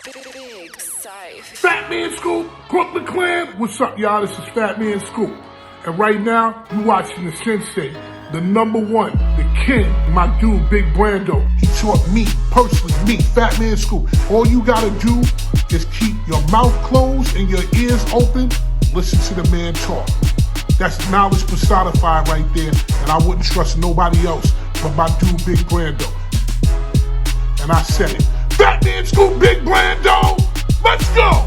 Big Safe. Fat Man Scoop, Brooklyn Clan. What's up, y'all? This is Fat Man Scoop. And right now, you watching the sensei, the number one, the king, my dude, Big Brando. He taught me, personally, me, Fat Man Scoop. All you gotta do is keep your mouth closed and your ears open. Listen to the man talk. That's knowledge personified right there. And I wouldn't trust nobody else but my dude, Big Brando. And I said it. Fat Man Scoop, Big Brando. Let's go.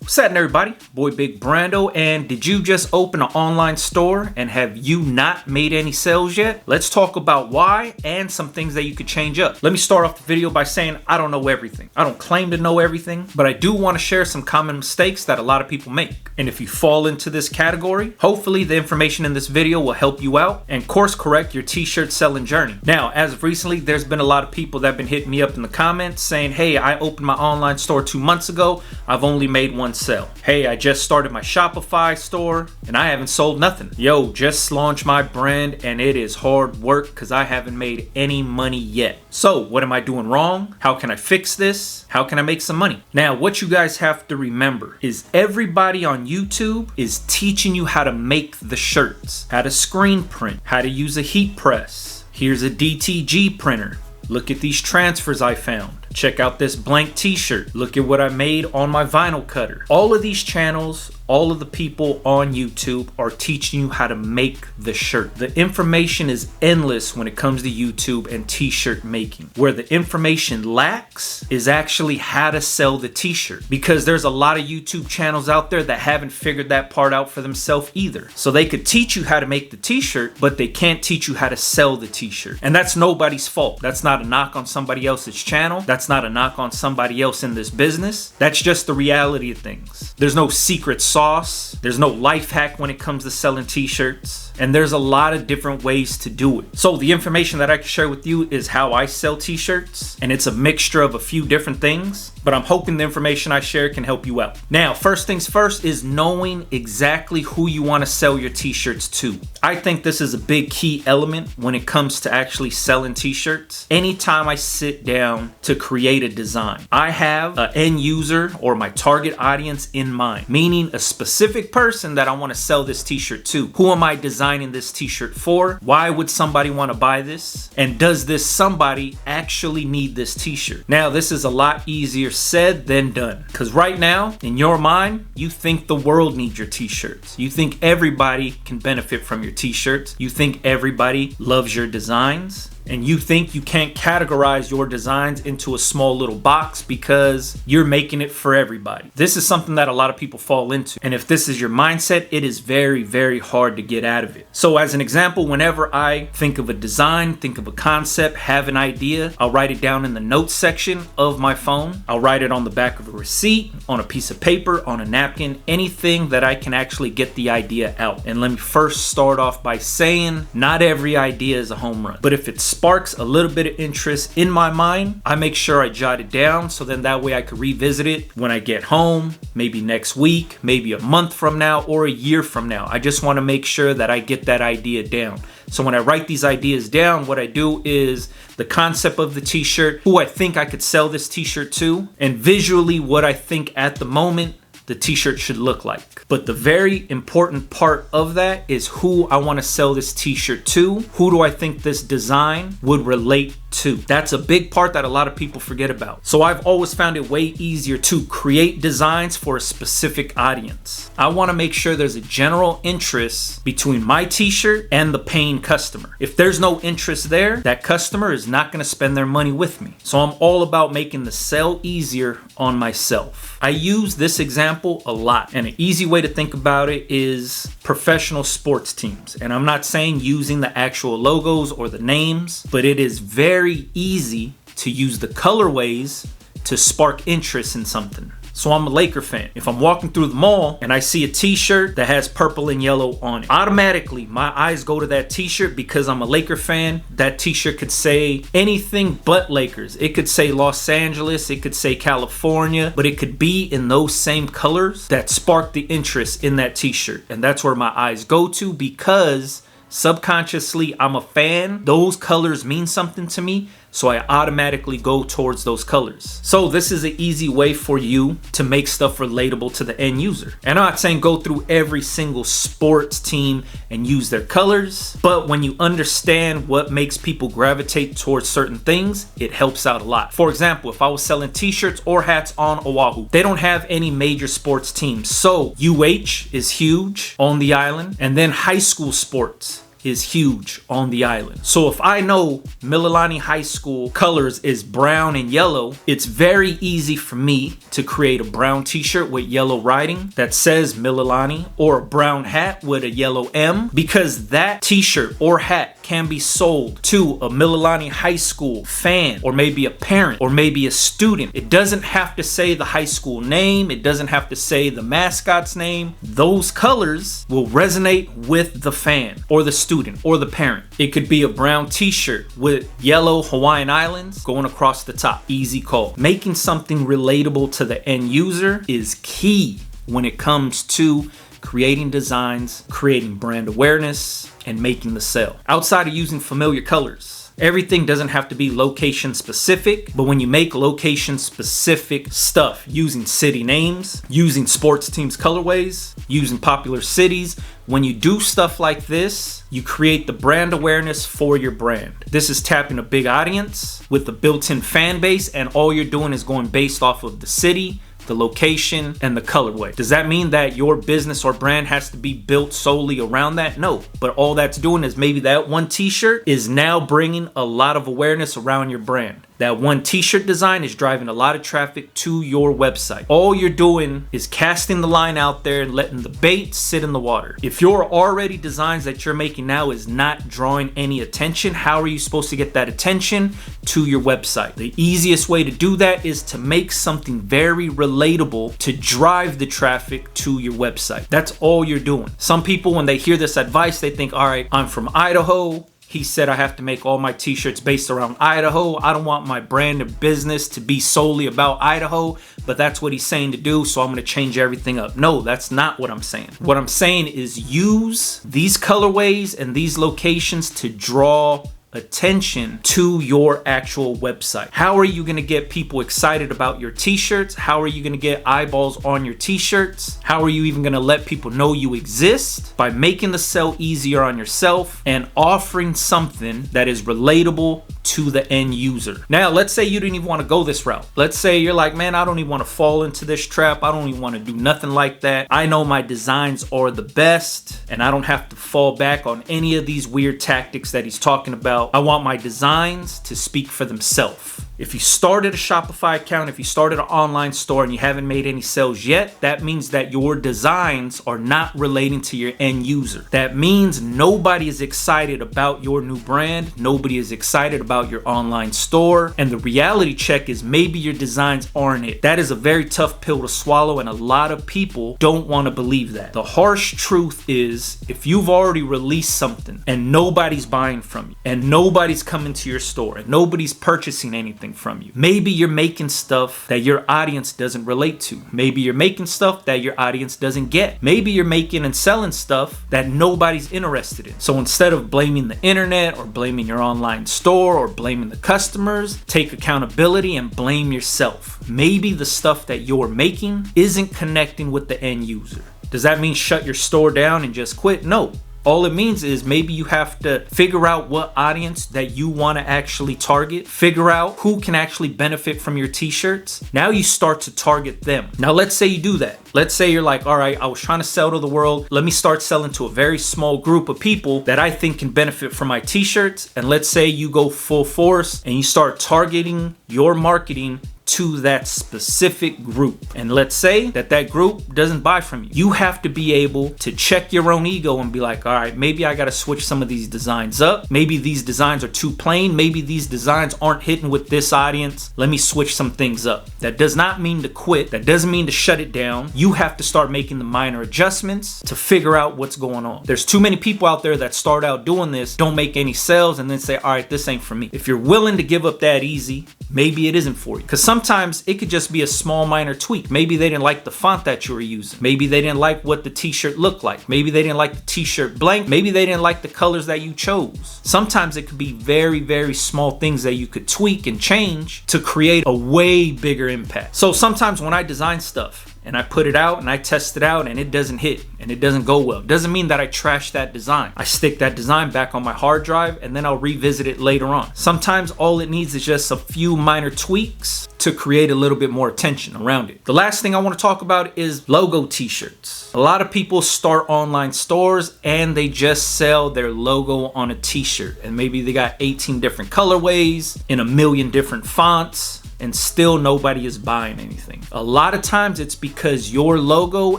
What's happening, everybody? Boy Big Brando, and did you just open an online store and have you not made any sales yet? Let's talk about why and some things that you could change up. Let me start off the video by saying I don't know everything. I don't claim to know everything, but I do want to share some common mistakes that a lot of people make. And if you fall into this category, hopefully the information in this video will help you out and course correct your t-shirt selling journey. Now, as of recently, there's been a lot of people that have been hitting me up in the comments saying, hey, I opened my online store 2 months ago. I've only made one sell. Hey, I just started my Shopify store and I haven't sold nothing. Yo, just launched my brand and it is hard work because I haven't made any money yet. So what am I doing wrong? How can I fix this? How can I make some money? Now, what you guys have to remember is everybody on YouTube is teaching you how to make the shirts, how to screen print, how to use a heat press. Here's a DTG printer. Look at these transfers I found. Check out this blank t-shirt. Look at what I made on my vinyl cutter. All of these channels, all of the people on YouTube are teaching you how to make the shirt. The information is endless when it comes to YouTube and t-shirt making. Where the information lacks is actually how to sell the t-shirt, because there's a lot of YouTube channels out there that haven't figured that part out for themselves either. So they could teach you how to make the t-shirt, but they can't teach you how to sell the t-shirt. And that's nobody's fault. That's not a knock on somebody else's channel. That's not a knock on somebody else in this business. That's just the reality of things. There's no secret sauce. There's no life hack when it comes to selling t-shirts. And there's a lot of different ways to do it. So the information that I can share with you is how I sell t-shirts. And it's a mixture of a few different things. But I'm hoping the information I share can help you out. Now, first things first is knowing exactly who you want to sell your t-shirts to. I think this is a big key element when it comes to actually selling t-shirts. Anytime I sit down to create a design, I have an end user or my target audience in mind, meaning a specific person that I want to sell this t-shirt to. Who am I designing this t-shirt for? Why would somebody want to buy this? And does this somebody actually need this t-shirt? Now, this is a lot easier said than done, because right now in your mind you think the world needs your t-shirts. You think everybody can benefit from your t-shirts. You think everybody loves your designs. And you think you can't categorize your designs into a small little box because you're making it for everybody. This is something that a lot of people fall into. And if this is your mindset, it is very, very hard to get out of it. So as an example, whenever I think of a design, think of a concept, have an idea, I'll write it down in the notes section of my phone. I'll write it on the back of a receipt, on a piece of paper, on a napkin, anything that I can actually get the idea out. And let me first start off by saying not every idea is a home run. But if it's sparks a little bit of interest in my mind, I make sure I jot it down so then that way I could revisit it when I get home, maybe next week, maybe a month from now, or a year from now. I just want to make sure that I get that idea down. So when I write these ideas down, what I do is the concept of the t-shirt, who I think I could sell this t-shirt to, and visually what I think at the moment the t-shirt should look like. But the very important part of that is who I want to sell this t-shirt to. Who do I think this design would relate to? That's a big part that a lot of people forget about. So I've always found it way easier to create designs for a specific audience. I want to make sure there's a general interest between my t-shirt and the paying customer. If there's no interest there, that customer is not going to spend their money with me. So I'm all about making the sell easier on myself. I use this example a lot, and an easy way to think about it is professional sports teams. And I'm not saying using the actual logos or the names, but it is very easy to use the colorways to spark interest in something. So I'm a Laker fan. If I'm walking through the mall and I see a t-shirt that has purple and yellow on it, automatically my eyes go to that t-shirt because I'm a Laker fan. That t-shirt could say anything but Lakers. It could say Los Angeles, it could say California, but it could be in those same colors that spark the interest in that t-shirt. And that's where my eyes go to because subconsciously I'm a fan. Those colors mean something to me. So I automatically go towards those colors. So this is an easy way for you to make stuff relatable to the end user. And I'm not saying go through every single sports team and use their colors, but when you understand what makes people gravitate towards certain things, it helps out a lot. For example, if I was selling t-shirts or hats on Oahu, they don't have any major sports teams. So UH is huge on the island, and then high school sports is huge on the island. So if I know Mililani High School colors is brown and yellow, it's very easy for me to create a brown t-shirt with yellow writing that says Mililani, or a brown hat with a yellow M, because that t-shirt or hat can be sold to a Mililani High School fan, or maybe a parent, or maybe a student. It doesn't have to say the high school name. It doesn't have to say the mascot's name. Those colors will resonate with the fan or the student or the parent. It could be a brown t-shirt with yellow Hawaiian Islands going across the top. Easy call. Making something relatable to the end user is key when it comes to creating designs, creating brand awareness, and making the sale. Outside of using familiar colors, everything doesn't have to be location specific, but when you make location specific stuff using city names, using sports teams colorways, using popular cities, when you do stuff like this, you create the brand awareness for your brand. This is tapping a big audience with a built-in fan base, and all you're doing is going based off of the city, the location, and the colorway. Does that mean that your business or brand has to be built solely around that? No, but all that's doing is maybe that one t-shirt is now bringing a lot of awareness around your brand. That one t-shirt design is driving a lot of traffic to your website. All you're doing is casting the line out there and letting the bait sit in the water. If your already designs that you're making now is not drawing any attention, how are you supposed to get that attention to your website? The easiest way to do that is to make something very relatable to drive the traffic to your website. That's all you're doing. Some people, when they hear this advice, they think, all right, I'm from Idaho. He said I have to make all my t-shirts based around Idaho. I don't want my brand of business to be solely about Idaho, but that's what he's saying to do, so I'm gonna change everything up. No, that's not what I'm saying. What I'm saying is use these colorways and these locations to draw attention to your actual website. How are you going to get people excited about your t-shirts? How are you going to get eyeballs on your t-shirts? How are you even going to let people know you exist? By making the sell easier on yourself and offering something that is relatable to the end user. Now, let's say you didn't even want to go this route. Let's say you're like, man, I don't even want to fall into this trap. I don't even want to do nothing like that. I know my designs are the best and I don't have to fall back on any of these weird tactics that he's talking about. I want my designs to speak for themselves. If you started a Shopify account, if you started an online store and you haven't made any sales yet, that means that your designs are not relating to your end user. That means nobody is excited about your new brand. Nobody is excited about your online store. And the reality check is maybe your designs aren't it. That is a very tough pill to swallow, and a lot of people don't want to believe that. The harsh truth is, if you've already released something and nobody's buying from you, and nobody's coming to your store, and nobody's purchasing anything from you, maybe you're making stuff that your audience doesn't relate to. Maybe you're making stuff that your audience doesn't get. Maybe you're making and selling stuff that nobody's interested in. So instead of blaming the internet or blaming your online store or blaming the customers, take accountability and blame yourself. Maybe the stuff that you're making isn't connecting with the end user. Does that mean shut your store down and just quit? No. All it means is maybe you have to figure out what audience that you want to actually target, figure out who can actually benefit from your t-shirts. Now you start to target them. Now let's say you do that. Let's say you're like, all right, I was trying to sell to the world. Let me start selling to a very small group of people that I think can benefit from my t-shirts. And let's say you go full force and you start targeting your marketing to that specific group. And let's say that that group doesn't buy from you. You have to be able to check your own ego and be like, all right, maybe I got to switch some of these designs up. Maybe these designs are too plain. Maybe these designs aren't hitting with this audience. Let me switch some things up. That does not mean to quit. That doesn't mean to shut it down. You have to start making the minor adjustments to figure out what's going on. There's too many people out there that start out doing this, don't make any sales, and then say, all right, this ain't for me. If you're willing to give up that easy, maybe it isn't for you. Because some sometimes it could just be a small minor tweak. Maybe they didn't like the font that you were using. Maybe they didn't like what the t-shirt looked like. Maybe they didn't like the t-shirt blank. Maybe they didn't like the colors that you chose. Sometimes it could be very, very small things that you could tweak and change to create a way bigger impact. So sometimes when I design stuff and I put it out and I test it out and it doesn't hit and it doesn't go well, doesn't mean that I trash that design. I stick that design back on my hard drive and then I'll revisit it later on. Sometimes all it needs is just a few minor tweaks to create a little bit more attention around it. The last thing I want to talk about is logo t-shirts. A lot of people start online stores and they just sell their logo on a t-shirt, and maybe they got 18 different colorways in a million different fonts, and still nobody is buying anything. A lot of times it's because your logo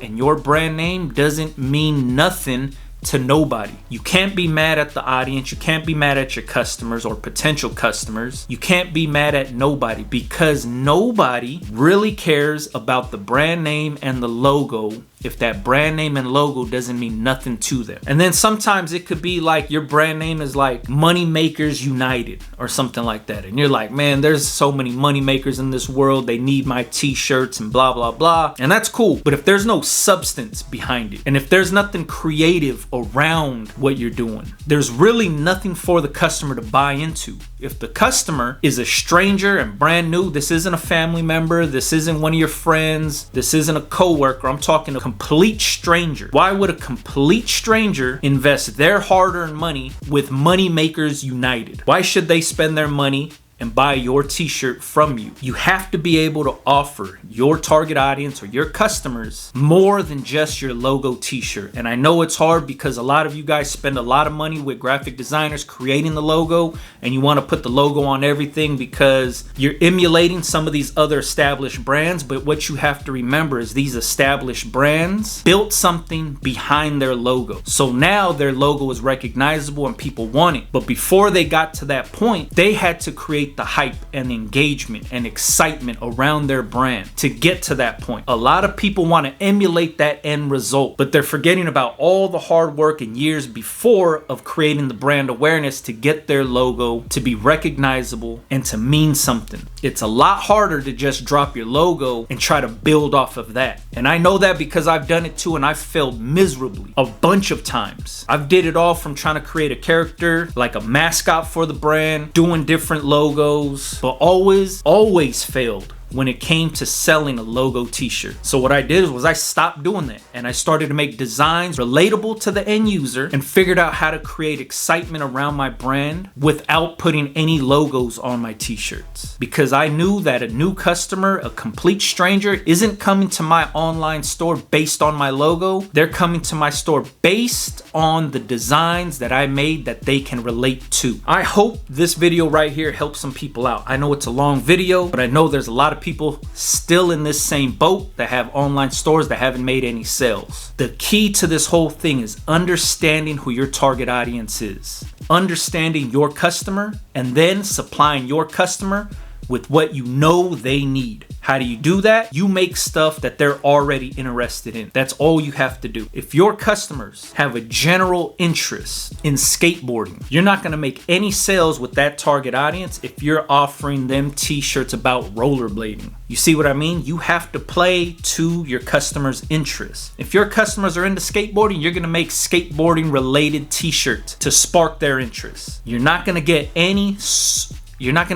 and your brand name doesn't mean nothing to nobody. You can't be mad at the audience. You can't be mad at your customers or potential customers. You can't be mad at nobody, because nobody really cares about the brand name and the logo if that brand name and logo doesn't mean nothing to them. And then sometimes it could be like your brand name is like Money Makers United or something like that. And you're like, man, there's so many money makers in this world. They need my t-shirts and blah, blah, blah. And that's cool. But if there's no substance behind it, and if there's nothing creative around what you're doing, there's really nothing for the customer to buy into. If the customer is a stranger and brand new, this isn't a family member, this isn't one of your friends, this isn't a coworker, I'm talking a complete stranger. Why would a complete stranger invest their hard-earned money with Money Makers United? Why should they spend their money and buy your t-shirt from you? You have to be able to offer your target audience or your customers more than just your logo t-shirt. And I know it's hard because a lot of you guys spend a lot of money with graphic designers creating the logo, and you want to put the logo on everything because you're emulating some of these other established brands. But what you have to remember is these established brands built something behind their logo. So now their logo is recognizable and people want it. But before they got to that point, they had to create the hype and engagement and excitement around their brand to get to that point. A lot of people want to emulate that end result, but they're forgetting about all the hard work and years before of creating the brand awareness to get their logo to be recognizable and to mean something. It's a lot harder to just drop your logo and try to build off of that. And I know that because I've done it too, and I've failed miserably a bunch of times. I've did it all from trying to create a character, like a mascot for the brand, doing different logos, but always failed when it came to selling a logo t-shirt. So what I did was I stopped doing that, and I started to make designs relatable to the end user and figured out how to create excitement around my brand without putting any logos on my t-shirts. Because I knew that a new customer, a complete stranger, isn't coming to my online store based on my logo. They're coming to my store based on the designs that I made that they can relate to. I hope this video right here helps some people out. I know it's a long video, but I know there's a lot of people still in this same boat that have online stores that haven't made any sales. The key to this whole thing is understanding who your target audience is, understanding your customer, and then supplying your customer with what you know they need. How do you do that? You make stuff that they're already interested in. That's all you have to do. If your customers have a general interest in skateboarding, you're not gonna make any sales with that target audience if you're offering them t-shirts about rollerblading. You see what I mean? You have to play to your customers' interests. If your customers are into skateboarding, you're gonna make skateboarding related t-shirts to spark their interest. You're not gonna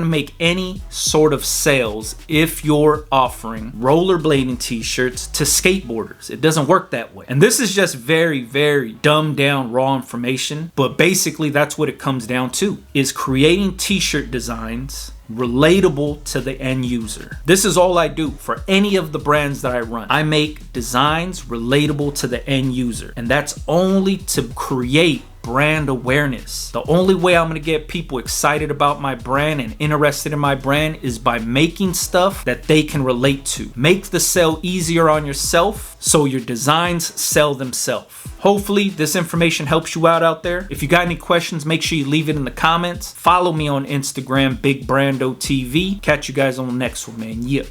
make any sort of sales if you're offering rollerblading t-shirts to skateboarders. It doesn't work that way. And this is just very, very dumbed down raw information, but basically that's what it comes down to, is creating t-shirt designs relatable to the end user. This is all I do for any of the brands that I run. I make designs relatable to the end user, and that's only to create brand awareness. The only way I'm gonna get people excited about my brand and interested in my brand is by making stuff that they can relate to. Make the sale easier on yourself so your designs sell themselves. Hopefully this information helps you out there. If you got any questions, make sure you leave it in the comments. Follow me on Instagram, BigBrandoTV. Catch you guys on the next one, man. Yeah.